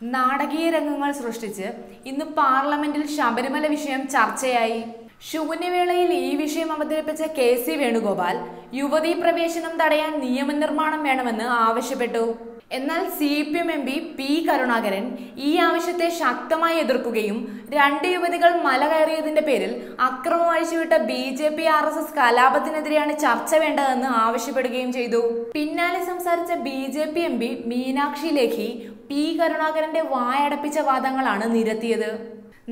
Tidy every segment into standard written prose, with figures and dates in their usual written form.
നാടകീയ രംഗങ്ങൾ സൃഷ്ടിച്ച് ഇന്ന് പാർലമെന്റിൽ ശബരിമല വിഷയം ചർച്ചയായി. ശൂന്യവേളയിൽ ഈ വിഷയം അവതരിപ്പിച്ച KC വേണുഗോപാൽ യുവതീ പ്രവേശനം തടയാൻ നിയമനിർമ്മാണം വേണമെന്ന് ആവശ്യപ്പെട്ടു. എന്നാൽ CPM MP P കരുണാകരൻ ഈ ആവശ്യത്തെ ശക്തമായി എതിർക്കുകയും 2 യുവതികൾ മല കയറിയതിന്റെ പേരിൽ അക്രമം അഴിച്ചുവിട്ട BJP RSS കലാപത്തിനെതിരെയാണ് ചർച്ച വേണ്ടതെന്ന് ആവശ്യപ്പെടുകയും ചെയ്തു. പിന്നാലെ സംസാരിച്ച BJP MP Meenakshi Lekhi P കരുണാകരന്റെ വായടപ്പിച്ച വാദങ്ങളാണ് നിരത്തിയത്.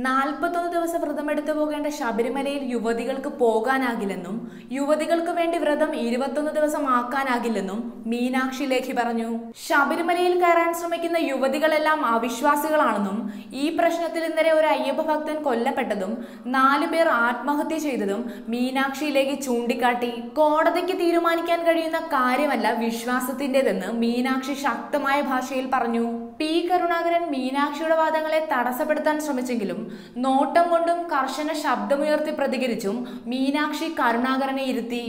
41 ദിവസം വ്രതമെടുത്തു പോകേണ്ട ശബരിമലയിൽ യുവതികൾക്ക് പോകാനാകില്ലെന്നും യുവതികൾക്ക് വേണ്ടി വ്രതം 21 ദിവസം ആക്കാനാകില്ലെന്നും മീനാക്ഷി ലേഖി പറഞ്ഞു. ശബരിമലയിൽ കയറാൻ ശ്രമിക്കുന്ന യുവതികളെല്ലാം അവിശ്വാസികളാണെന്നും ഈ പ്രശ്നത്തിൽ ഇന്നലെ ഒരു അയ്യപ്പ ഭക്തൻ കൊല്ലപ്പെട്ടതും 4 പേർ ആത്മഹത്യ ചെയ്തതും മീനാക്ഷി ലേഖി ചൂണ്ടിക്കാട്ടി. കോടതിക്ക് തീരുമാനിക്കാൻ കഴിയുന്ന കാര്യമല്ല വിശ്വാസത്തിന്റേതെന്ന് മീനാക്ഷി ശക്തമായ ഭാഷയിൽ പറഞ്ഞു. P കരുണാകരൻ മീനാക്ഷിയുടെ വാദങ്ങളെ തടസ്സപ്പെടുത്താൻ ശ്രമിച്ചെങ്കിലും നോട്ടം കൊണ്ടും കർശന ശബ്ദമുയർത്തി പ്രതികരിച്ചും മീനാക്ഷി കരുണാകരനെ ഇരുത്തി.